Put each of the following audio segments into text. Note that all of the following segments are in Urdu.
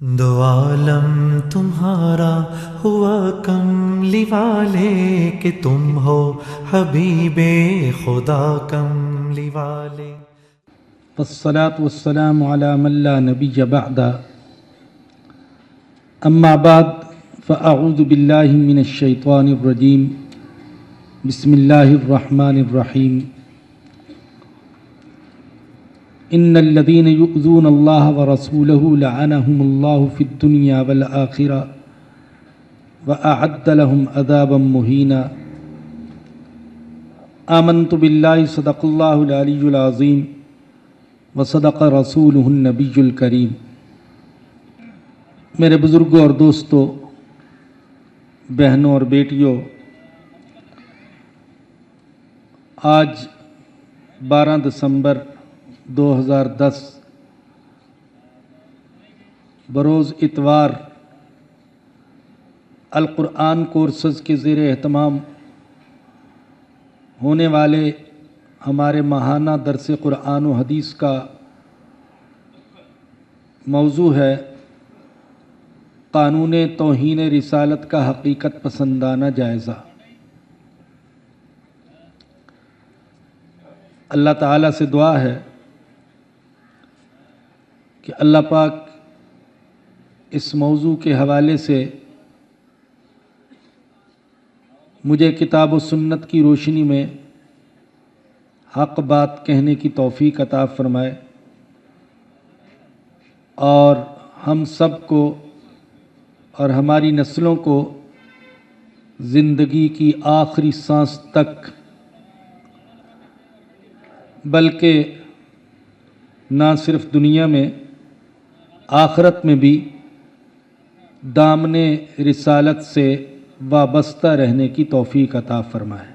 دو عالم تمہارا ہوا کملی والے کہ تم ہو حبیب خدا کملی والے۔ والصلاة والسلام على من لا نبي بعد أما بعد فأعوذ بالله من الشيطان الرجيم بسم الله الرحمن الرحيم إن الذين يؤذون الله ورسوله لعنهم الله في الدنيا والآخرة وأعد لهم عذابا مهينا آمنت بالله صدق الله العلي العظيم وصدق رسولہ النبی الکریم۔ میرے بزرگوں اور دوستوں، بہنوں اور بیٹیوں، آج 12 دسمبر 2010 بروز اتوار القرآن کورسز کے زیر اہتمام ہونے والے ہمارے ماہانہ درس قرآن و حدیث کا موضوع ہے قانون توہین رسالت کا حقیقت پسندانہ جائزہ۔ اللہ تعالیٰ سے دعا ہے کہ اللہ پاک اس موضوع کے حوالے سے مجھے کتاب و سنت کی روشنی میں حق بات کہنے کی توفیق عطا فرمائے اور ہم سب کو اور ہماری نسلوں کو زندگی کی آخری سانس تک، بلکہ نہ صرف دنیا میں، آخرت میں بھی دامن رسالت سے وابستہ رہنے کی توفیق عطا فرمائے۔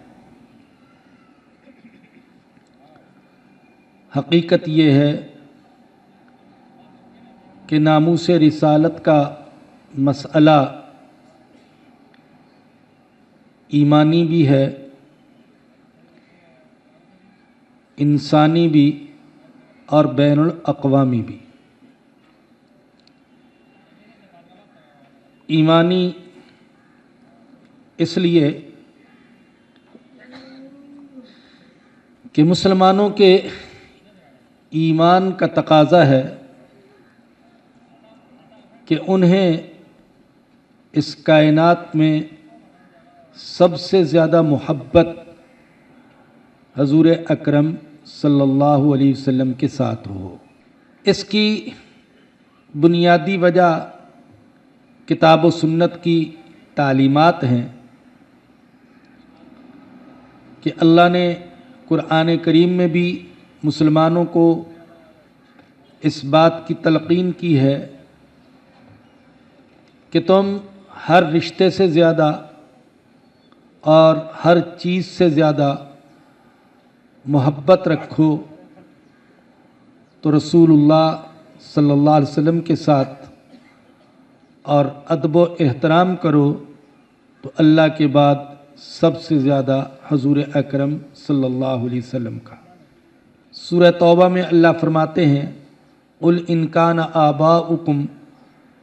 حقیقت یہ ہے کہ ناموس رسالت کا مسئلہ ایمانی بھی ہے، انسانی بھی اور بین الاقوامی بھی۔ ایمانی اس لیے کہ مسلمانوں کے ایمان کا تقاضا ہے کہ انہیں اس کائنات میں سب سے زیادہ محبت حضور اکرم صلی اللہ علیہ وسلم کے ساتھ ہو۔ اس کی بنیادی وجہ کتاب و سنت کی تعلیمات ہیں کہ اللہ نے قرآن کریم میں بھی مسلمانوں کو اس بات کی تلقین کی ہے کہ تم ہر رشتے سے زیادہ اور ہر چیز سے زیادہ محبت رکھو تو رسول اللہ صلی اللہ علیہ وسلم کے ساتھ، اور ادب و احترام کرو تو اللہ کے بعد سب سے زیادہ حضور اکرم صلی اللہ علیہ وسلم کا۔ سورہ توبہ میں اللہ فرماتے ہیں قُلْ إِنْ كَانَ آبَاؤُكُمْ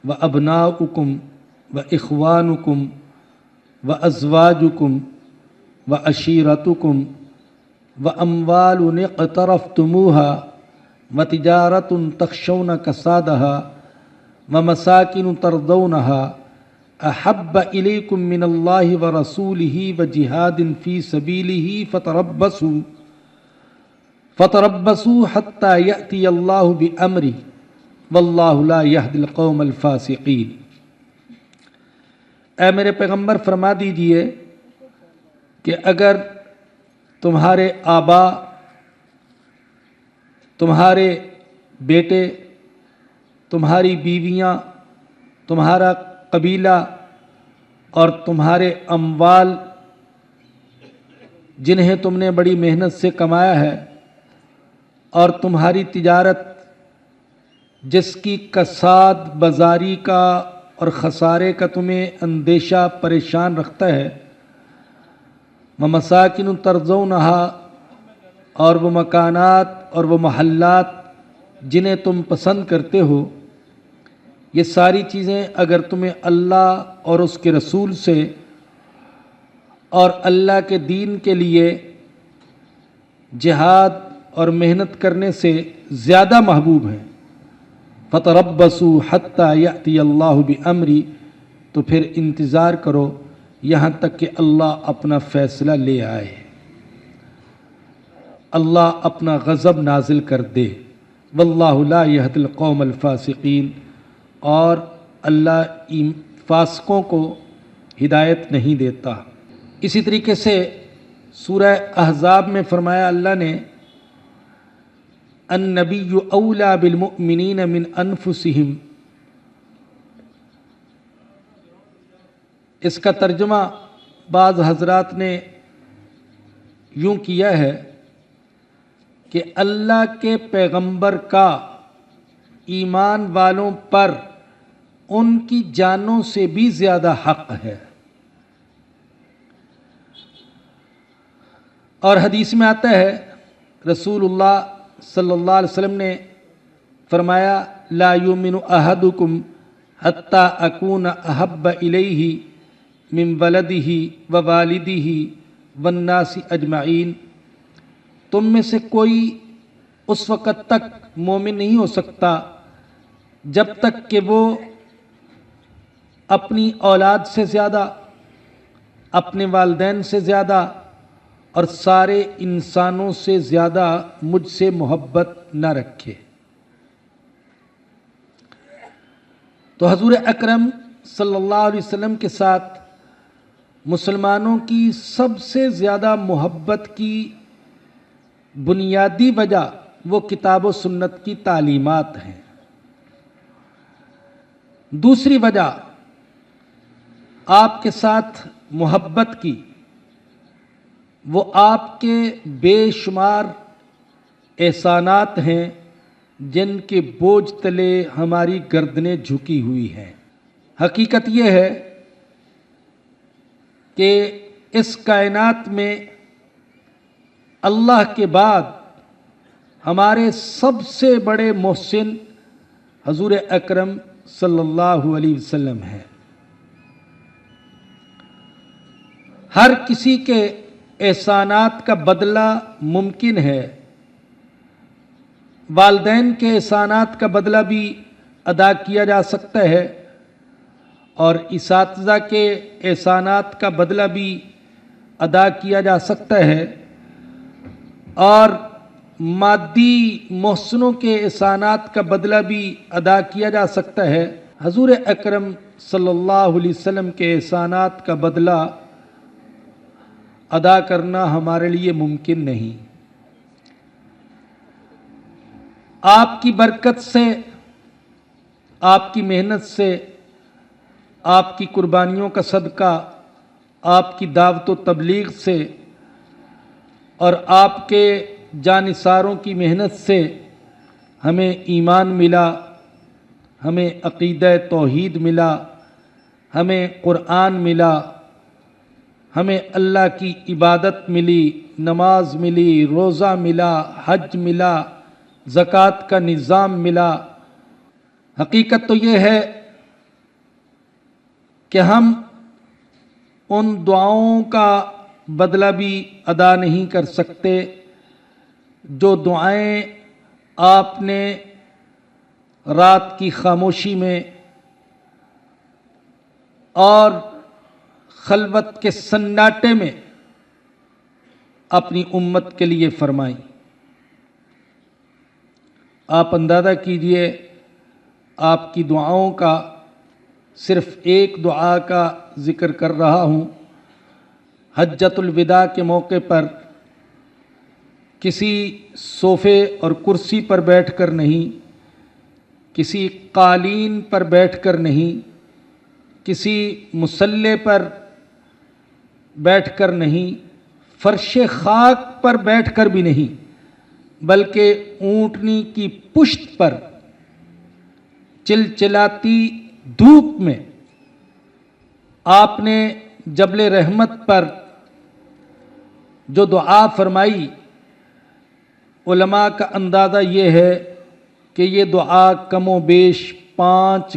وَأَبْنَاؤُكُمْ وَإِخْوَانُكُمْ وَأَزْوَاجُكُمْ وَعَشِيرَتُكُمْ وَأَمْوَالٌ اقْتَرَفْتُمُوهَا وَتِجَارَةٌ تَخْشَوْنَ كَسَادَهَا وَمَسَاكِنُ تَرْضَوْنَهَا أَحَبَّ إِلَيْكُم مِّنَ اللَّهِ وَرَسُولِهِ وَجِهَادٍ فِي سَبِيلِهِ فتربصوا حتى يأتي الله بأمره والله لا يهدي القوم الفاسقين۔ اے میرے پیغمبر فرما دیجئے کہ اگر تمہارے آبا، تمہارے بیٹے، تمہاری بیویاں، تمہارا قبیلہ اور تمہارے اموال جنہیں تم نے بڑی محنت سے کمایا ہے، اور تمہاری تجارت جس کی کساد بازاری کا اور خسارے کا تمہیں اندیشہ پریشان رکھتا ہے، وَمَسَاكِنُ تَرْضَوْنَهَا، اور وہ مکانات اور وہ محلات جنہیں تم پسند کرتے ہو، یہ ساری چیزیں اگر تمہیں اللہ اور اس کے رسول سے اور اللہ کے دین کے لیے جہاد اور محنت کرنے سے زیادہ محبوب ہیں، فتربصوا حتی یأتی اللہ بامری، تو پھر انتظار کرو یہاں تک کہ اللہ اپنا فیصلہ لے آئے، اللہ اپنا غضب نازل کر دے۔ واللہ لا یہدی القوم الفاسقین، اور اللہ فاسقوں کو ہدایت نہیں دیتا۔ اسی طریقے سے سورہ احزاب میں فرمایا اللہ نے النبی اولیٰ بالمؤمنین من انفسہم، اس کا ترجمہ بعض حضرات نے یوں کیا ہے کہ اللہ کے پیغمبر کا ایمان والوں پر ان کی جانوں سے بھی زیادہ حق ہے۔ اور حدیث میں آتا ہے رسول اللہ صلی اللہ علیہ وسلم نے فرمایا لا یؤمن احدکم حتی اکون احب الیہ من ولدہ ووالدہ والناس اجمعین، تم میں سے کوئی اس وقت تک مومن نہیں ہو سکتا جب تک کہ وہ اپنی اولاد سے زیادہ، اپنے والدین سے زیادہ اور سارے انسانوں سے زیادہ مجھ سے محبت نہ رکھے۔ تو حضور اکرم صلی اللہ علیہ وسلم کے ساتھ مسلمانوں کی سب سے زیادہ محبت کی بنیادی وجہ وہ کتاب و سنت کی تعلیمات ہیں۔ دوسری وجہ آپ کے ساتھ محبت کی وہ آپ کے بے شمار احسانات ہیں جن کے بوجھ تلے ہماری گردنیں جھکی ہوئی ہیں۔ حقیقت یہ ہے کہ اس کائنات میں اللہ کے بعد ہمارے سب سے بڑے محسن حضور اکرم صلی اللہ علیہ وسلم ہیں۔ ہر کسی کے احسانات کا بدلہ ممکن ہے، والدین کے احسانات کا بدلہ بھی ادا کیا جا سکتا ہے، اور اساتذہ کے احسانات کا بدلہ بھی ادا کیا جا سکتا ہے، اور مادی محسنوں کے احسانات کا بدلہ بھی ادا کیا جا سکتا ہے۔ حضور اکرم صلی اللہ علیہ وسلم کے احسانات کا بدلہ ادا کرنا ہمارے لیے ممکن نہیں۔ آپ کی برکت سے، آپ کی محنت سے، آپ کی قربانیوں کا صدقہ، آپ کی دعوت و تبلیغ سے اور آپ کے جانثاروں کی محنت سے ہمیں ایمان ملا، ہمیں عقیدہ توحید ملا، ہمیں قرآن ملا، ہمیں اللہ کی عبادت ملی، نماز ملی، روزہ ملا، حج ملا، زکوٰۃ کا نظام ملا۔ حقیقت تو یہ ہے کہ ہم ان دعاؤں کا بدلہ بھی ادا نہیں کر سکتے جو دعائیں آپ نے رات کی خاموشی میں اور خلوت کے سناٹے میں اپنی امت کے لیے فرمائیں۔ آپ اندازہ کیجئے آپ کی دعاؤں کا صرف ایک دعا کا ذکر کر رہا ہوں۔ حجۃ الوداع کے موقع پر کسی صوفے اور کرسی پر بیٹھ کر نہیں، کسی قالین پر بیٹھ کر نہیں، کسی مصلے پر بیٹھ کر نہیں، فرش خاک پر بیٹھ کر بھی نہیں، بلکہ اونٹنی کی پشت پر چلچلاتی دھوپ میں آپ نے جبل رحمت پر جو دعا فرمائی، علماء کا اندازہ یہ ہے کہ یہ دعا کم و بیش 5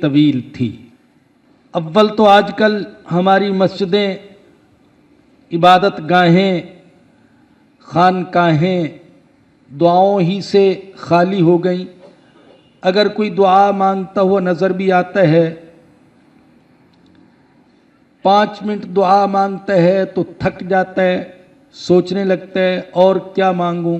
طویل تھی۔ اول تو آج کل ہماری مسجدیں، عبادت گاہیں، خانقاہیں دعاؤں ہی سے خالی ہو گئیں۔ اگر کوئی دعا مانگتا ہوا نظر بھی آتا ہے، 5 منٹ دعا مانگتا ہے تو تھک جاتا ہے، سوچنے لگتا ہے اور کیا مانگوں۔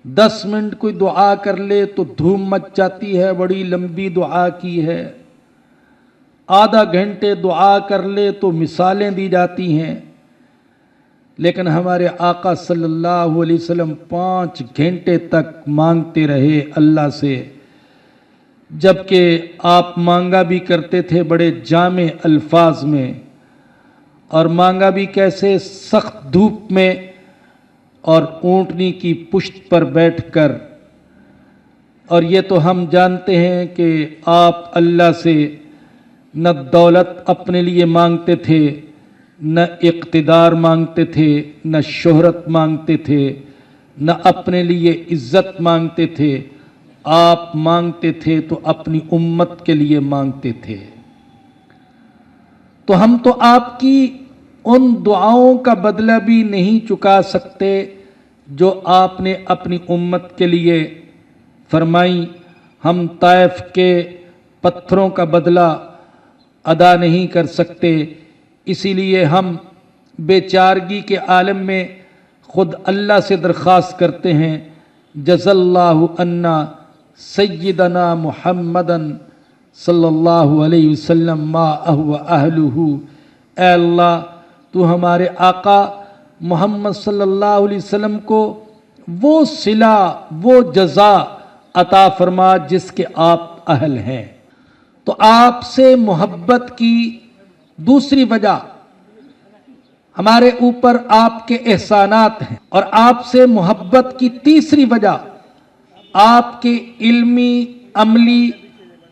10 منٹ کوئی دعا کر لے تو دھوم مچ جاتی ہے، بڑی لمبی دعا کی ہے۔ آدھا گھنٹے دعا کر لے تو مثالیں دی جاتی ہیں، لیکن ہمارے آقا صلی اللہ علیہ وسلم 5 گھنٹے تک مانگتے رہے اللہ سے، جبکہ آپ مانگا بھی کرتے تھے بڑے جامع الفاظ میں، اور مانگا بھی کیسے؟ سخت دھوپ میں اور اونٹنی کی پشت پر بیٹھ کر۔ اور یہ تو ہم جانتے ہیں کہ آپ اللہ سے نہ دولت اپنے لیے مانگتے تھے، نہ اقتدار مانگتے تھے، نہ شہرت مانگتے تھے، نہ اپنے لیے عزت مانگتے تھے۔ آپ مانگتے تھے تو اپنی امت کے لیے مانگتے تھے۔ تو ہم تو آپ کی ان دعاؤں کا بدلہ بھی نہیں چکا سکتے جو آپ نے اپنی امت کے لیے فرمائی۔ ہم طائف کے پتھروں کا بدلہ ادا نہیں کر سکتے، اسی لیے ہم بیچارگی کے عالم میں خود اللہ سے درخواست کرتے ہیں، جزا اللہ عنا سیدنا محمدن صلی اللہ علیہ وسلم ما اہو اہلہ۔ اے اللہ تو ہمارے آقا محمد صلی اللہ علیہ وسلم کو وہ صلہ، وہ جزا عطا فرما جس کے آپ اہل ہیں۔ تو آپ سے محبت کی دوسری وجہ ہمارے اوپر آپ کے احسانات ہیں، اور آپ سے محبت کی تیسری وجہ آپ کے علمی، عملی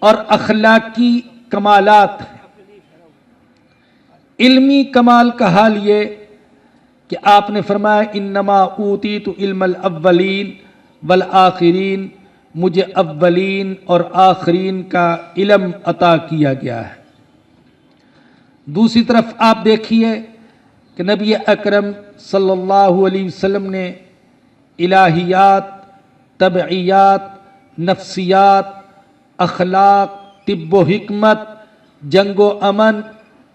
اور اخلاقی کمالات ہیں۔ علمی کمال کا حال یہ کہ آپ نے فرمایا انما اوتیت علم الاولین والآخرین، مجھے اولین اور آخرین کا علم عطا کیا گیا ہے۔ دوسری طرف آپ دیکھیے کہ نبی اکرم صلی اللہ علیہ وسلم نے الہیات، طبعیات، نفسیات، اخلاق، طب و حکمت، جنگ و امن،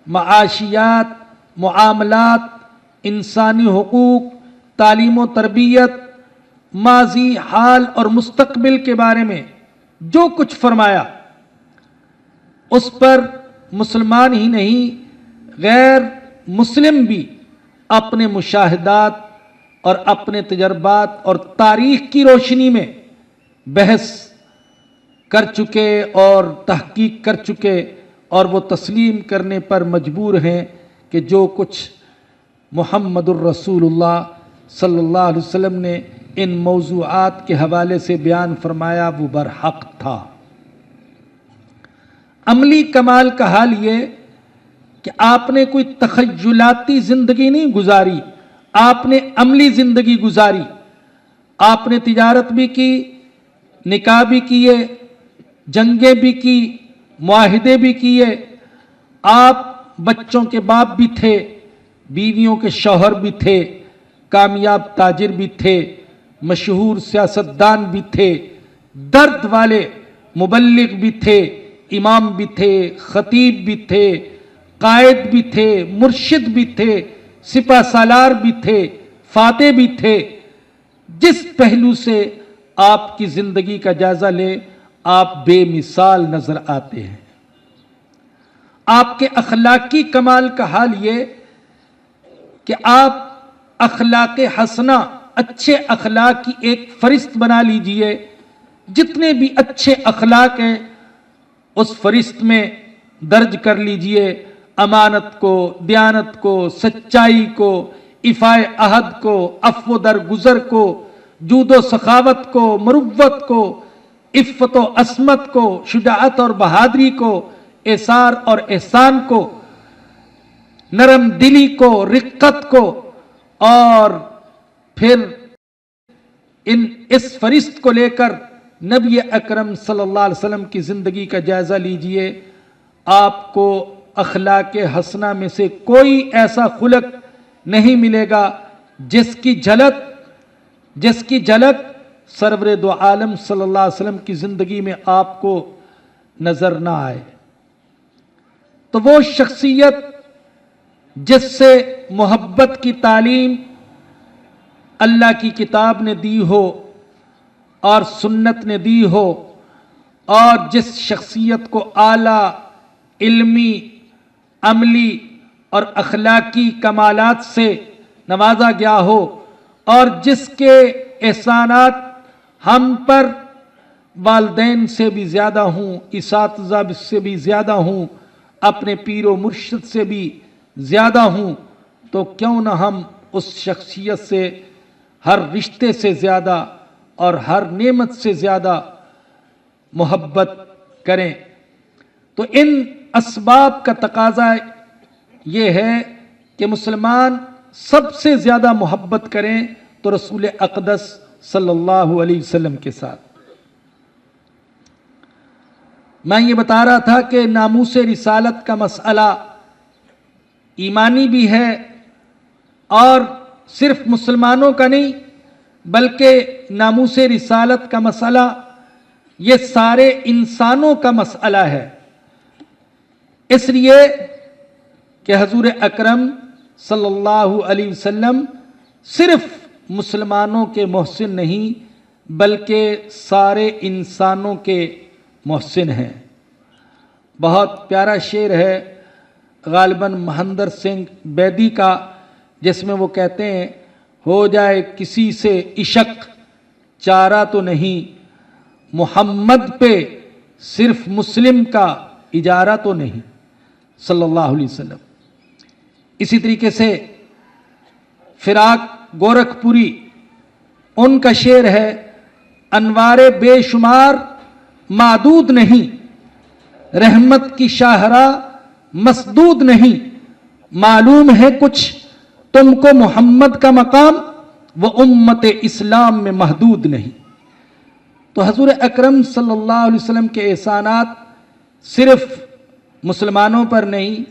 معاشیات، معاملات، انسانی حقوق، تعلیم و تربیت، ماضی، حال اور مستقبل کے بارے میں جو کچھ فرمایا، اس پر مسلمان ہی نہیں غیر مسلم بھی اپنے مشاہدات اور اپنے تجربات اور تاریخ کی روشنی میں بحث کر چکے اور تحقیق کر چکے، اور وہ تسلیم کرنے پر مجبور ہیں کہ جو کچھ محمد الرسول اللہ صلی اللہ علیہ وسلم نے ان موضوعات کے حوالے سے بیان فرمایا وہ برحق تھا۔ عملی کمال کا حال یہ کہ آپ نے کوئی تخیلاتی زندگی نہیں گزاری، آپ نے عملی زندگی گزاری۔ آپ نے تجارت بھی کی، نکاح بھی کیے، جنگیں بھی کی، معاہدے بھی کیے، آپ بچوں کے باپ بھی تھے، بیویوں کے شوہر بھی تھے، کامیاب تاجر بھی تھے، مشہور سیاستدان بھی تھے، درد والے مبلغ بھی تھے، امام بھی تھے، خطیب بھی تھے، قائد بھی تھے، مرشد بھی تھے، سپہ سالار بھی تھے، فاتح بھی تھے۔ جس پہلو سے آپ کی زندگی کا جائزہ لیں، آپ بے مثال نظر آتے ہیں۔ آپ کے اخلاقی کمال کا حال یہ کہ آپ اخلاق حسنہ، اچھے اخلاق کی ایک فہرست بنا لیجئے، جتنے بھی اچھے اخلاق ہیں اس فہرست میں درج کر لیجئے، امانت کو، دیانت کو، سچائی کو، ایفاء عہد کو، عفو درگزر کو، جود و سخاوت کو، مروت کو، عفت و عصمت کو، شجاعت اور بہادری کو، ایثار اور احسان کو، نرم دلی کو، رقت کو، اور پھر اس فہرست کو لے کر نبی اکرم صلی اللہ علیہ وسلم کی زندگی کا جائزہ لیجئے، آپ کو اخلاق حسنہ میں سے کوئی ایسا خلق نہیں ملے گا جس کی جھلک سرور دو عالم صلی اللہ علیہ وسلم کی زندگی میں آپ کو نظر نہ آئے۔ تو وہ شخصیت جس سے محبت کی تعلیم اللہ کی کتاب نے دی ہو اور سنت نے دی ہو، اور جس شخصیت کو اعلیٰ علمی، عملی اور اخلاقی کمالات سے نوازا گیا ہو، اور جس کے احسانات ہم پر والدین سے بھی زیادہ ہوں، اساتذہ سے بھی زیادہ ہوں، اپنے پیر و مرشد سے بھی زیادہ ہوں، تو کیوں نہ ہم اس شخصیت سے ہر رشتے سے زیادہ اور ہر نعمت سے زیادہ محبت کریں۔ تو ان اسباب کا تقاضا یہ ہے کہ مسلمان سب سے زیادہ محبت کریں تو رسول اقدس صلی اللہ علیہ وسلم کے ساتھ۔ میں یہ بتا رہا تھا کہ ناموس رسالت کا مسئلہ ایمانی بھی ہے، اور صرف مسلمانوں کا نہیں بلکہ ناموس رسالت کا مسئلہ یہ سارے انسانوں کا مسئلہ ہے، اس لیے کہ حضور اکرم صلی اللہ علیہ وسلم صرف مسلمانوں کے محسن نہیں بلکہ سارے انسانوں کے محسن ہیں۔ بہت پیارا شعر ہے غالباً مہندر سنگھ بیدی کا، جس میں وہ کہتے ہیں، ہو جائے کسی سے عشق چارہ تو نہیں، محمد پہ صرف مسلم کا اجارہ تو نہیں، صلی اللہ علیہ وسلم۔ اسی طریقے سے فراق گورکھپوری، ان کا شعر ہے، انوار بے شمار معدود نہیں، رحمت کی شاہراہ مسدود نہیں، معلوم ہے کچھ تم کو محمد کا مقام، وہ امت اسلام میں محدود نہیں۔ تو حضور اکرم صلی اللہ علیہ وسلم کے احسانات صرف مسلمانوں پر نہیں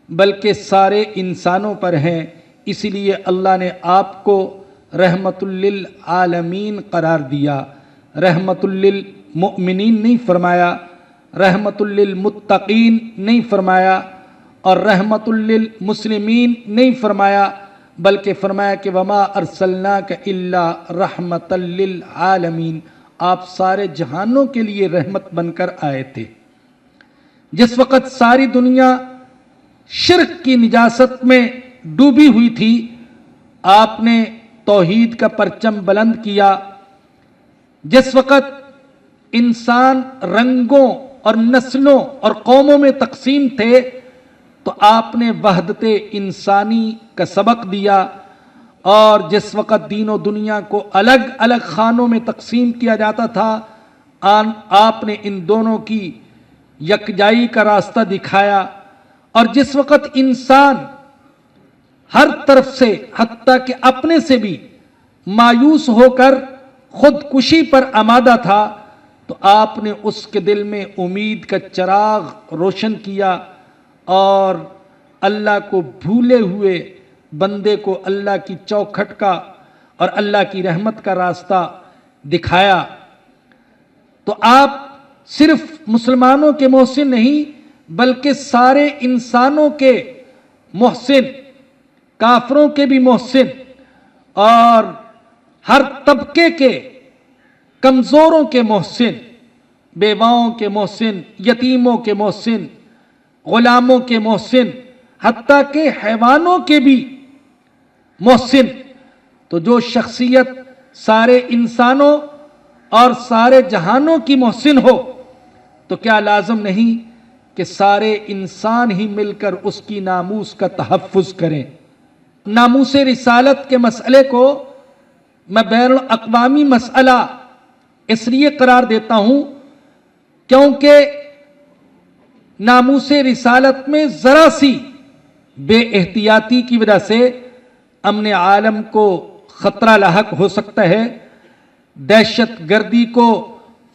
بلکہ سارے انسانوں پر ہیں، اسی لیے اللہ نے آپ کو رحمت للعالمین قرار دیا، رحمت للمؤمنین نہیں فرمایا، رحمت للمتقین نہیں فرمایا، اور رحمت للمسلمین نہیں فرمایا، بلکہ فرمایا کہ وما ارسلناک الا رحمت للعالمین، آپ سارے جہانوں کے لیے رحمت بن کر آئے تھے۔ جس وقت ساری دنیا شرک کی نجاست میں ڈوبی ہوئی تھی، آپ نے توحید کا پرچم بلند کیا۔ جس وقت انسان رنگوں اور نسلوں اور قوموں میں تقسیم تھے، تو آپ نے وحدت انسانی کا سبق دیا، اور جس وقت دین و دنیا کو الگ الگ خانوں میں تقسیم کیا جاتا تھا، آپ نے ان دونوں کی یکجائی کا راستہ دکھایا۔ اور جس وقت انسان ہر طرف سے حتیٰ کہ اپنے سے بھی مایوس ہو کر خودکشی پر آمادہ تھا، تو آپ نے اس کے دل میں امید کا چراغ روشن کیا، اور اللہ کو بھولے ہوئے بندے کو اللہ کی چوکھٹ کا اور اللہ کی رحمت کا راستہ دکھایا۔ تو آپ صرف مسلمانوں کے محسن نہیں بلکہ سارے انسانوں کے محسن، کافروں کے بھی محسن، اور ہر طبقے کے کمزوروں کے محسن، بیواؤں کے محسن، یتیموں کے محسن، غلاموں کے محسن، حتیٰ کہ حیوانوں کے بھی محسن۔ تو جو شخصیت سارے انسانوں اور سارے جہانوں کی محسن ہو، تو کیا لازم نہیں کہ سارے انسان ہی مل کر اس کی ناموس کا تحفظ کریں۔ ناموس رسالت کے مسئلے کو میں بین الاقوامی مسئلہ اس لیے قرار دیتا ہوں کیونکہ ناموس رسالت میں ذرا سی بے احتیاطی کی وجہ سے امن عالم کو خطرہ لاحق ہو سکتا ہے، دہشت گردی کو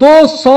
200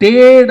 1.5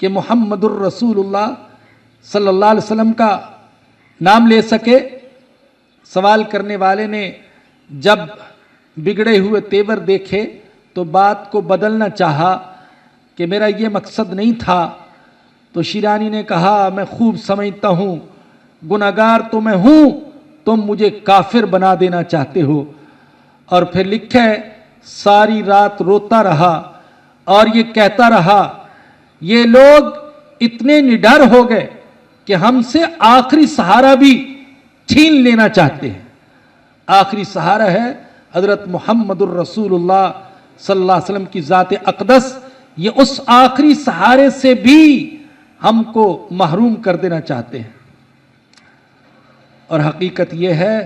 کہ محمد الرسول اللہ صلی اللہ علیہ وسلم کا نام لے سکے؟ سوال کرنے والے نے جب بگڑے ہوئے تیور دیکھے تو بات کو بدلنا چاہا کہ میرا یہ مقصد نہیں تھا. تو شیرانی نے کہا میں خوب سمجھتا ہوں، گناہگار تو میں ہوں، تم مجھے کافر بنا دینا چاہتے ہو. اور پھر لکھا ہے ساری رات روتا رہا اور یہ کہتا رہا یہ لوگ اتنے نڈر ہو گئے کہ ہم سے آخری سہارا بھی چھین لینا چاہتے ہیں. آخری سہارا ہے حضرت محمد الرسول اللہ صلی اللہ علیہ وسلم کی ذات اقدس. یہ اس آخری سہارے سے بھی ہم کو محروم کر دینا چاہتے ہیں. اور حقیقت یہ ہے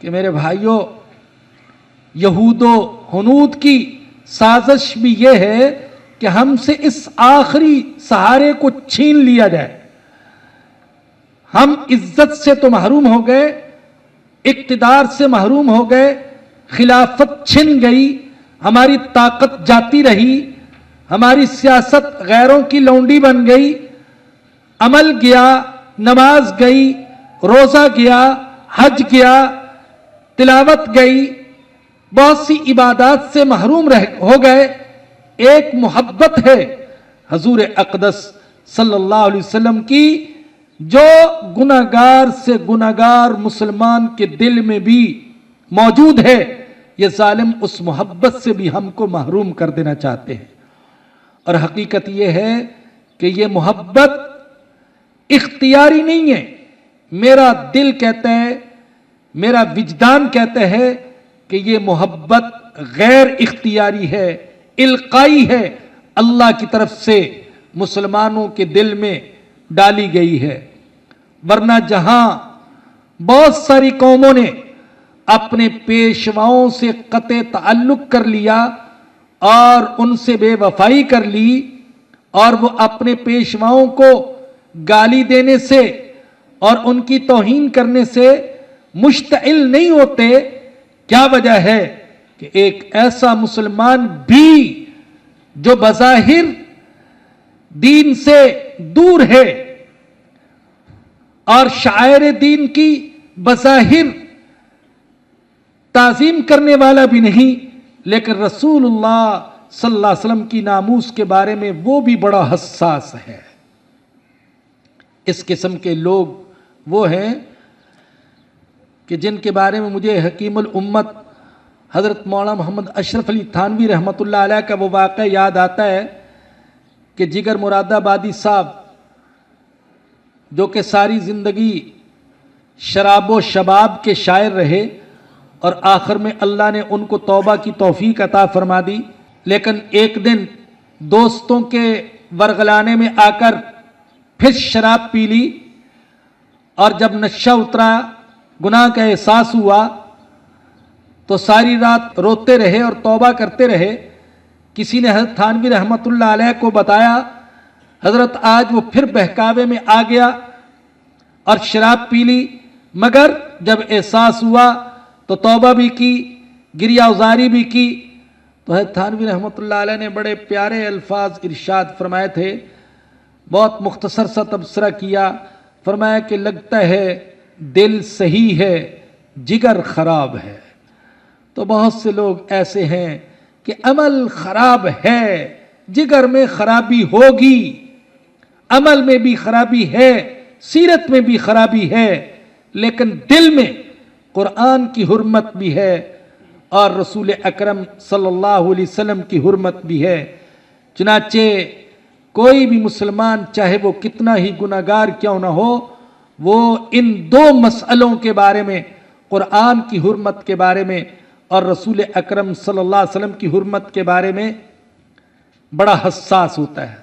کہ میرے بھائیوں، یہود و ہنود کی سازش بھی یہ ہے کہ ہم سے اس آخری سہارے کو چھین لیا جائے. ہم عزت سے تو محروم ہو گئے، اقتدار سے محروم ہو گئے، خلافت چھن گئی، ہماری طاقت جاتی رہی، ہماری سیاست غیروں کی لونڈی بن گئی، عمل گیا، نماز گئی، روزہ گیا، حج گیا، تلاوت گئی، بہت سی عبادات سے محروم ہو گئے. ایک محبت ہے حضور اقدس صلی اللہ علیہ وسلم کی جو گناہگار سے گناہگار مسلمان کے دل میں بھی موجود ہے. یہ ظالم اس محبت سے بھی ہم کو محروم کر دینا چاہتے ہیں. اور حقیقت یہ ہے کہ یہ محبت اختیاری نہیں ہے. میرا دل کہتا ہے، میرا وجدان کہتا ہے کہ یہ محبت غیر اختیاری ہے، القائی ہے، اللہ کی طرف سے مسلمانوں کے دل میں ڈالی گئی ہے. ورنہ جہاں بہت ساری قوموں نے اپنے پیشواؤں سے قطع تعلق کر لیا اور ان سے بے وفائی کر لی اور وہ اپنے پیشواؤں کو گالی دینے سے اور ان کی توہین کرنے سے مشتعل نہیں ہوتے، کیا وجہ ہے کہ ایک ایسا مسلمان بھی جو بظاہر دین سے دور ہے اور شعائر دین کی بظاہر تعظیم کرنے والا بھی نہیں، لیکن رسول اللہ صلی اللہ علیہ وسلم کی ناموس کے بارے میں وہ بھی بڑا حساس ہے. اس قسم کے لوگ وہ ہیں کہ جن کے بارے میں مجھے حکیم الامت حضرت مولانا محمد اشرف علی تھانوی رحمۃ اللہ علیہ کا وہ واقعہ یاد آتا ہے کہ جگر مراد آبادی صاحب جو کہ ساری زندگی شراب و شباب کے شاعر رہے اور آخر میں اللہ نے ان کو توبہ کی توفیق عطا فرما دی، لیکن ایک دن دوستوں کے ورگلانے میں آ کر پھر شراب پی لی اور جب نشہ اترا، گناہ کا احساس ہوا تو ساری رات روتے رہے اور توبہ کرتے رہے. کسی نے حضرت تھانوی رحمۃ اللہ علیہ کو بتایا، حضرت آج وہ پھر بہکاوے میں آ گیا اور شراب پی لی، مگر جب احساس ہوا تو توبہ بھی کی، گریہ ازاری بھی کی. تو حضرت تھانوی رحمۃ اللہ علیہ نے بڑے پیارے الفاظ ارشاد فرمائے تھے، بہت مختصر سا تبصرہ کیا. فرمایا کہ لگتا ہے دل صحیح ہے جگر خراب ہے. تو بہت سے لوگ ایسے ہیں کہ عمل خراب ہے، جگر میں خرابی ہوگی، عمل میں بھی خرابی ہے، سیرت میں بھی خرابی ہے، لیکن دل میں قرآن کی حرمت بھی ہے اور رسول اکرم صلی اللہ علیہ وسلم کی حرمت بھی ہے. چنانچہ کوئی بھی مسلمان چاہے وہ کتنا ہی گناہگار کیوں نہ ہو، وہ ان دو مسئلوں کے بارے میں، قرآن کی حرمت کے بارے میں اور رسول اکرم صلی اللہ علیہ وسلم کی حرمت کے بارے میں بڑا حساس ہوتا ہے.